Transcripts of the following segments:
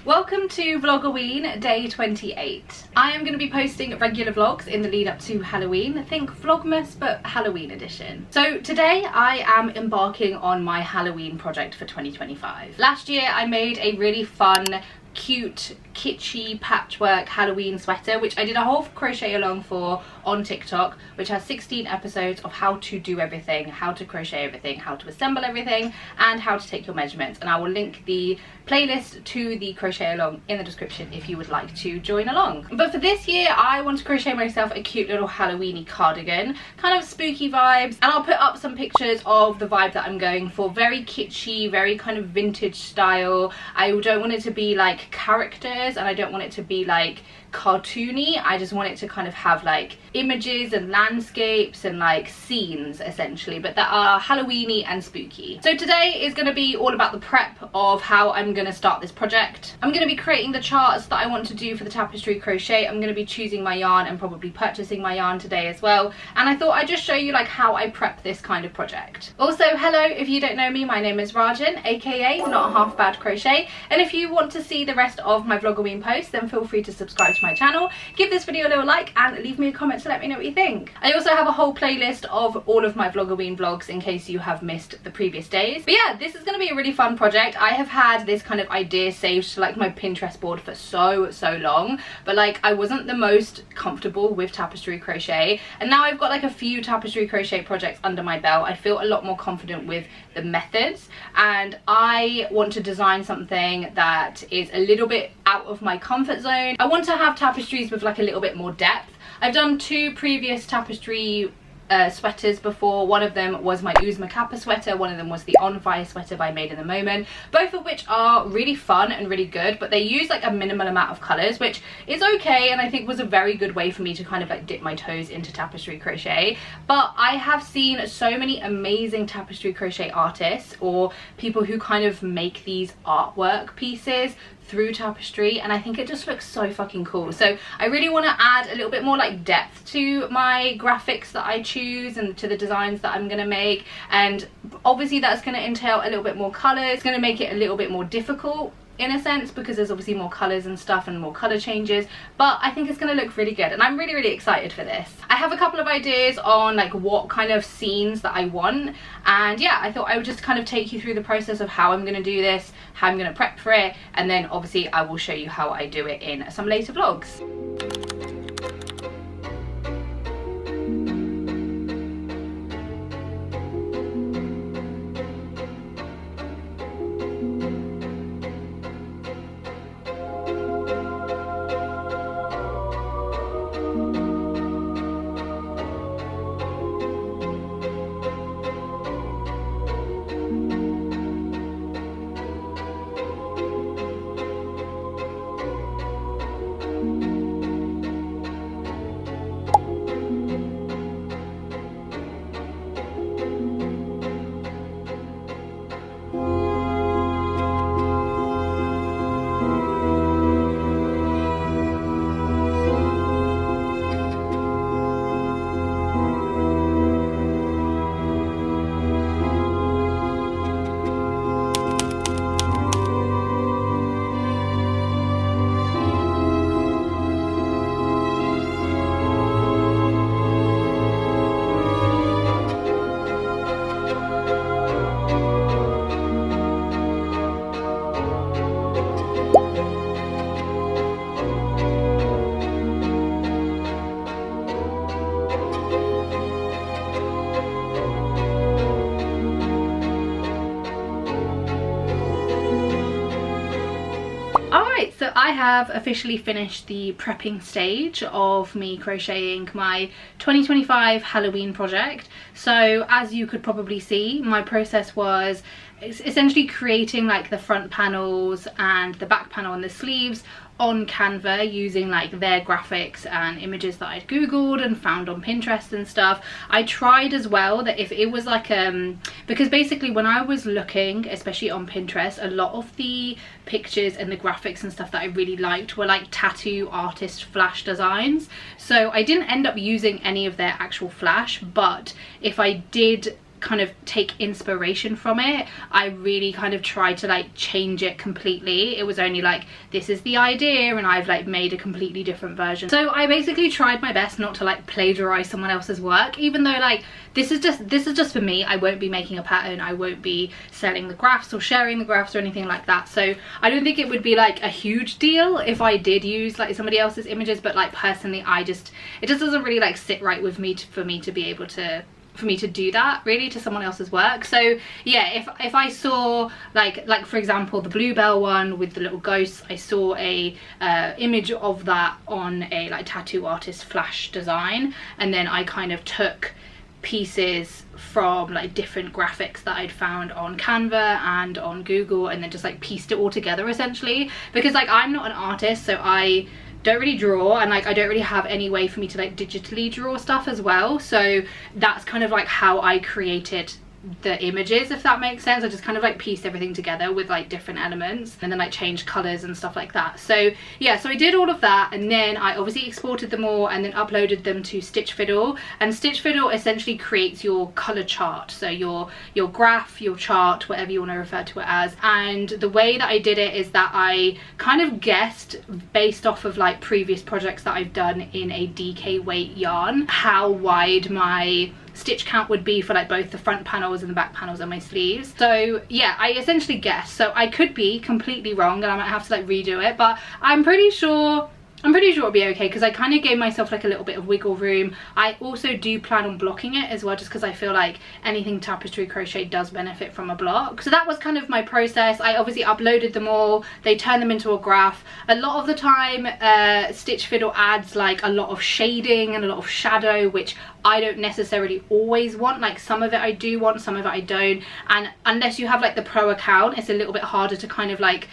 Welcome to Vlogoween day 28. I am going to be posting regular vlogs in the lead up to Halloween. Think Vlogmas but Halloween edition. So today I am embarking on my Halloween project for 2025. Last year I made a really fun, cute, kitschy patchwork Halloween sweater, which I did a whole crochet along for on TikTok, which has 16 episodes of how to do everything, how to crochet everything, how to assemble everything, and how to take your measurements. And I will link the playlist to the crochet along in the description if you would like to join along. But for this year I want to crochet myself a cute little Halloweeny cardigan, kind of spooky vibes, and I'll put up some pictures of the vibe that I'm going for. Very kitschy, very kind of vintage style. I don't want it to be like characters and I don't want it to be like cartoony. I just want it to kind of have like images and landscapes and like scenes essentially, but that are Halloweeny and spooky. So today is going to be all about the prep of how I'm going to start this project. I'm going to be creating the charts that I want to do for the tapestry crochet. I'm going to be choosing my yarn and probably purchasing my yarn today as well, and I thought I'd just show you like how I prep this kind of project. Also, hello, if you don't know me, my name is Rajan, aka Not Half Bad Crochet, and if you want to see the rest of my Vlogoween posts, then feel free to subscribe to my channel, give this video a little like, and leave me a comment to let me know what you think. I also have a whole playlist of all of my Vlogoween vlogs in case you have missed the previous days. But yeah, this is going to be a really fun project. I have had this kind of idea saved to like my Pinterest board for so long, but like I wasn't the most comfortable with tapestry crochet, and now I've got like a few tapestry crochet projects under my belt. I feel a lot more confident with the methods, and I want to design something that is a little bit out of my comfort zone. I want to have tapestries with like a little bit more depth. I've done two previous tapestry sweaters before. One of them was my Uzma Kappa sweater, one of them was the On Fire sweater by Made in the Moment, both of which are really fun and really good, but they use like a minimal amount of colours, which is okay, and I think was a very good way for me to kind of like dip my toes into tapestry crochet. But I have seen so many amazing tapestry crochet artists or people who kind of make these artwork pieces through tapestry, and I think it just looks so fucking cool. So I really want to add a little bit more like depth to my graphics that I choose and to the designs that I'm going to make, and obviously that's going to entail a little bit more colours. It's going to make it a little bit more difficult in a sense because there's obviously more colours and stuff and more colour changes, but I think it's going to look really good and I'm really excited for this. I have a couple of ideas on like what kind of scenes that I want, and yeah, I thought I would just kind of take you through the process of how I'm going to do this, how I'm going to prep for it, and then obviously I will show you how I do it in some later vlogs. So I have officially finished the prepping stage of me crocheting my 2025 Halloween project. So as you could probably see, my process was essentially creating like the front panels and the back panel and the sleeves on Canva using like their graphics and images that I'd googled and found on Pinterest and stuff. I tried as well that if it was like because basically when I was looking, especially on Pinterest, a lot of the pictures and the graphics and stuff that I really liked were like tattoo artist flash designs. So I didn't end up using any of their actual flash, but if I did kind of take inspiration from it. I really kind of tried to like change it completely. It was only like, this is the idea and I've like made a completely different version. So I basically tried my best not to like plagiarize someone else's work, even though like this is just for me. I won't be making a pattern, I won't be selling the graphs or sharing the graphs or anything like that. So I don't think it would be like a huge deal if I did use like somebody else's images, but like personally it just doesn't really like sit right with me for me to be able to do that really to someone else's work. So yeah, if I saw like for example the bluebell one with the little ghosts, I saw a image of that on a like tattoo artist flash design, and then I kind of took pieces from like different graphics that I'd found on Canva and on Google, and then just like pieced it all together essentially, because like I'm not an artist, so I don't really draw, and like I don't really have any way for me to like digitally draw stuff as well. So that's kind of like how I created the images, if that makes sense. I just kind of like pieced everything together with like different elements and then like changed colors and stuff like that. So yeah, so I did all of that, and then I obviously exported them all and then uploaded them to Stitch Fiddle. And Stitch Fiddle essentially creates your color chart, so your graph, your chart, whatever you want to refer to it as. And the way that I did it is that I kind of guessed based off of like previous projects that I've done in a DK weight yarn how wide my stitch count would be for like both the front panels and the back panels on my sleeves. So yeah, I essentially guessed. So I could be completely wrong and I might have to like redo it, but I'm pretty sure it'll be okay, because I kind of gave myself like a little bit of wiggle room. I also do plan on blocking it as well, just because I feel like anything tapestry crochet does benefit from a block. So that was kind of my process. I obviously uploaded them all, they turned them into a graph. A lot of the time Stitch Fiddle adds like a lot of shading and a lot of shadow, which I don't necessarily always want. Like some of it I do want, some of it I don't, and unless you have like the pro account, it's a little bit harder to kind of like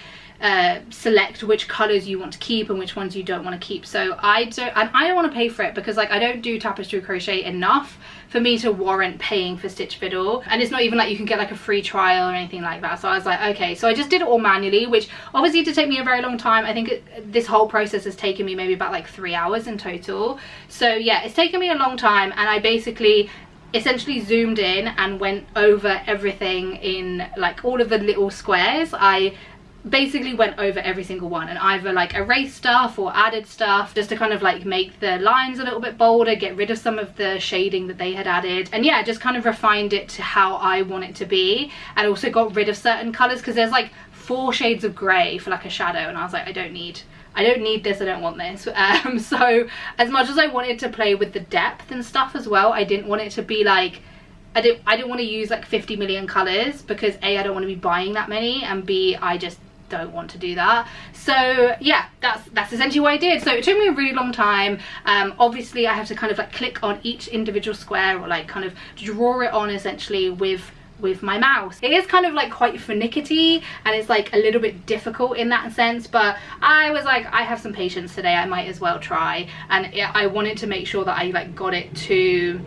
select which colors you want to keep and which ones you don't want to keep. So I don't want to pay for it, because like I don't do tapestry crochet enough for me to warrant paying for Stitch Fiddle, and it's not even like you can get like a free trial or anything like that. So I was like, okay, so I just did it all manually, which obviously did take me a very long time. I think this whole process has taken me maybe about like 3 hours in total. So yeah, it's taken me a long time, and I basically essentially zoomed in and went over everything in like all of the little squares. I basically went over every single one and either like erased stuff or added stuff, just to kind of like make the lines a little bit bolder, get rid of some of the shading that they had added, and yeah, just kind of refined it to how I want it to be. And also got rid of certain colors, because there's like 4 shades of grey for like a shadow, and I was like, I don't need this, I don't want this. So as much as I wanted to play with the depth and stuff as well, I didn't want it to be like, I didn't want to use like 50 million colors, because A, I don't want to be buying that many, and B, I just don't want to do that. So yeah, that's essentially what I did. So it took me a really long time. Obviously I have to kind of like click on each individual square, or like kind of draw it on essentially with my mouse. It is kind of like quite finicky, and it's like a little bit difficult in that sense, but I was like, I have some patience today, I might as well try. And I wanted to make sure that I like got it to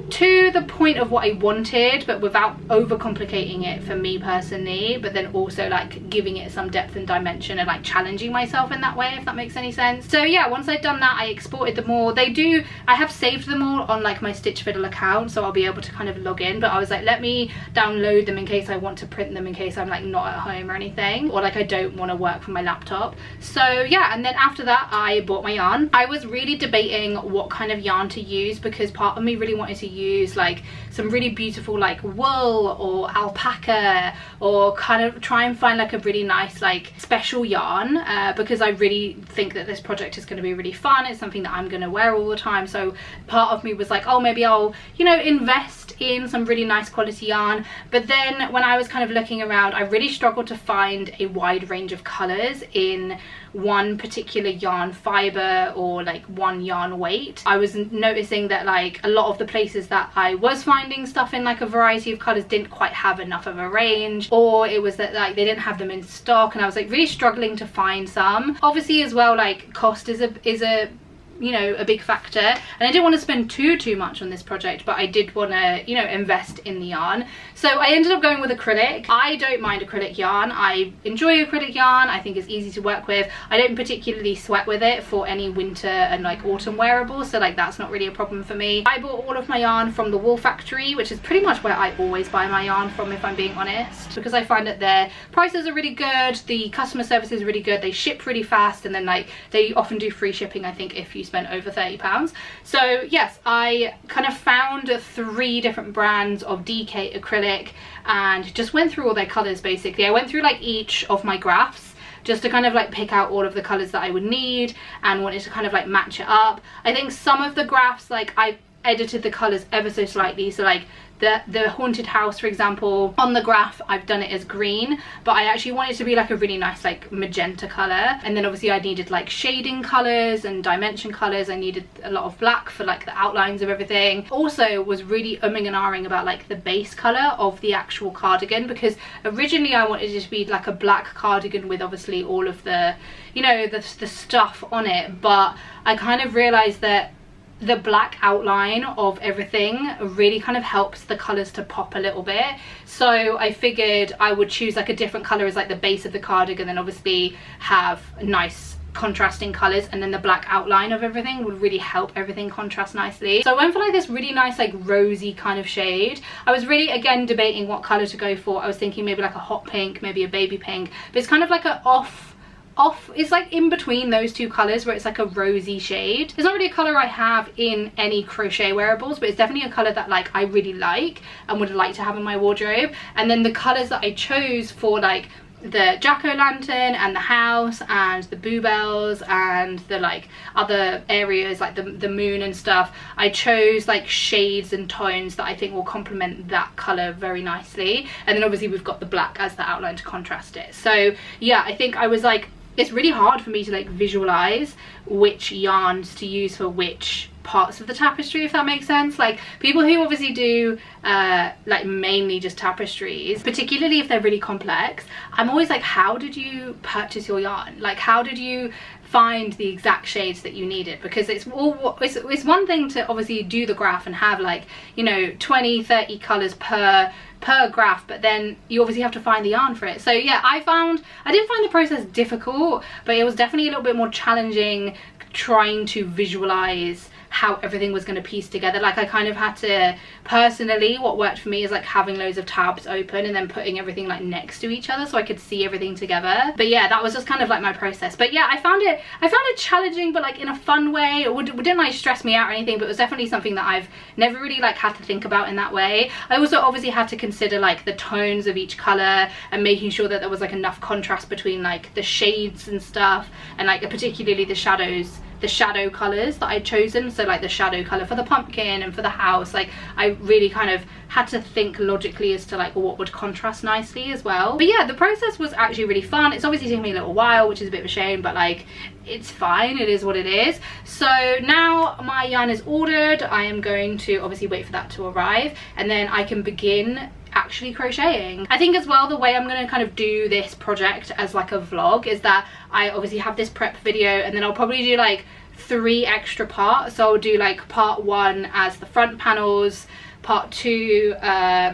the point of what I wanted, but without overcomplicating it for me personally, but then also like giving it some depth and dimension and like challenging myself in that way, if that makes any sense. So yeah, once I'd done that, I exported them all. I have saved them all on like my Stitch Fiddle account, so I'll be able to kind of log in, but I was like, let me download them in case I want to print them, in case I'm like not at home or anything, or like I don't want to work from my laptop. So yeah, and then after that I bought my yarn. I was really debating what kind of yarn to use, because part of me really wanted to use like some really beautiful like wool or alpaca, or kind of try and find like a really nice like special yarn, because I really think that this project is going to be really fun. It's something that I'm going to wear all the time, so part of me was like, oh, maybe I'll, you know, invest in some really nice quality yarn. But then when I was kind of looking around, I really struggled to find a wide range of colors in one particular yarn fiber or like one yarn weight. I was noticing that like a lot of the places that I was finding stuff in like a variety of colors didn't quite have enough of a range, or it was that like they didn't have them in stock, and I was like really struggling to find some. Obviously as well, like cost is a you know, a big factor, and I didn't want to spend too much on this project, but I did want to, you know, invest in the yarn. So I ended up going with acrylic. I don't mind acrylic yarn. I enjoy acrylic yarn. I think it's easy to work with. I don't particularly sweat with it for any winter and like autumn wearables, so like that's not really a problem for me. I bought all of my yarn from the Wool Factory, which is pretty much where I always buy my yarn from, if I'm being honest, because I find that their prices are really good, the customer service is really good, they ship really fast, and then like they often do free shipping, I think, if you spend over £30. So yes, I kind of found 3 different brands of DK acrylic and just went through all their colors. Basically I went through like each of my graphs just to kind of like pick out all of the colors that I would need and wanted to kind of like match it up. I think some of the graphs, like I edited the colors ever so slightly, so like the haunted house, for example, on the graph I've done it as green, but I actually want it to be like a really nice like magenta color. And then obviously I needed like shading colors and dimension colors. I needed a lot of black for like the outlines of everything. Also was really umming and ahhing about like the base color of the actual cardigan, because originally I wanted it to be like a black cardigan with obviously all of the, you know, the stuff on it, but I kind of realized that the black outline of everything really kind of helps the colors to pop a little bit. So I figured I would choose like a different color as like the base of the cardigan, then obviously have nice contrasting colors, and then the black outline of everything would really help everything contrast nicely. So I went for like this really nice like rosy kind of shade. I was really again debating what color to go for. I was thinking maybe like a hot pink, maybe a baby pink, but it's kind of like a it's like in between those 2 colors where it's like a rosy shade. It's not really a color I have in any crochet wearables, but it's definitely a color that like I really like and would like to have in my wardrobe. And then the colors that I chose for like the jack-o'-lantern and the house and the bluebells and the like other areas like the moon and stuff, I chose like shades and tones that I think will complement that color very nicely. And then obviously we've got the black as the outline to contrast it. So yeah, I think I was like, it's really hard for me to like visualize which yarns to use for which parts of the tapestry, if that makes sense. Like people who obviously do like mainly just tapestries, particularly if they're really complex, I'm always like, how did you purchase your yarn? Like how did you find the exact shades that you needed? Because it's one thing to obviously do the graph and have like, you know, 20-30 colors per graph, but then you obviously have to find the yarn for it. So yeah, I didn't find the process difficult, but it was definitely a little bit more challenging trying to visualize how everything was going to piece together. Like I kind of had to, personally, what worked for me is like having loads of tabs open and then putting everything like next to each other so I could see everything together. But yeah, that was just kind of like my process. But yeah, I found it challenging, but like in a fun way. It didn't like stress me out or anything, but it was definitely something that I've never really like had to think about in that way. I also obviously had to consider like the tones of each color and making sure that there was like enough contrast between like the shades and stuff, and like particularly the shadow colors that I'd chosen. So like the shadow color for the pumpkin and for the house, like I really kind of had to think logically as to like what would contrast nicely as well. But yeah, the process was actually really fun. It's obviously taken me a little while, which is a bit of a shame, but like it's fine, it is what it is. So now my yarn is ordered. I am going to obviously wait for that to arrive, and then I can begin actually crocheting. I think as well the way I'm going to kind of do this project as like a vlog is that I obviously have this prep video, and then I'll probably do like 3 extra parts. So I'll do like part 1 as the front panels, part 2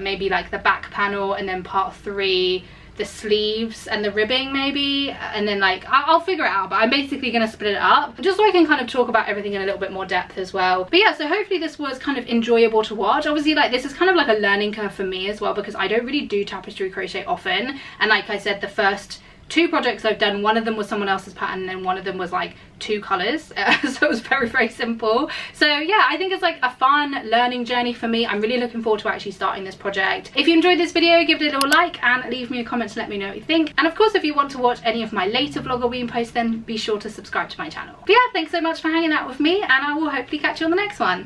maybe like the back panel, and then part 3 the sleeves and the ribbing maybe, and then like I'll figure it out, but I'm basically going to split it up just so I can kind of talk about everything in a little bit more depth as well. But yeah, so hopefully this was kind of enjoyable to watch. Obviously like this is kind of like a learning curve for me as well, because I don't really do tapestry crochet often, and like I said, the first 2 projects I've done, one of them was someone else's pattern and then one of them was like 2 colors, so it was very simple. So yeah, I think it's like a fun learning journey for me. I'm really looking forward to actually starting this project. If you enjoyed this video, give it a little like and leave me a comment to let me know what you think. And of course, if you want to watch any of my later Vlogoween posts, then be sure to subscribe to my channel. But yeah, thanks so much for hanging out with me, and I will hopefully catch you on the next one.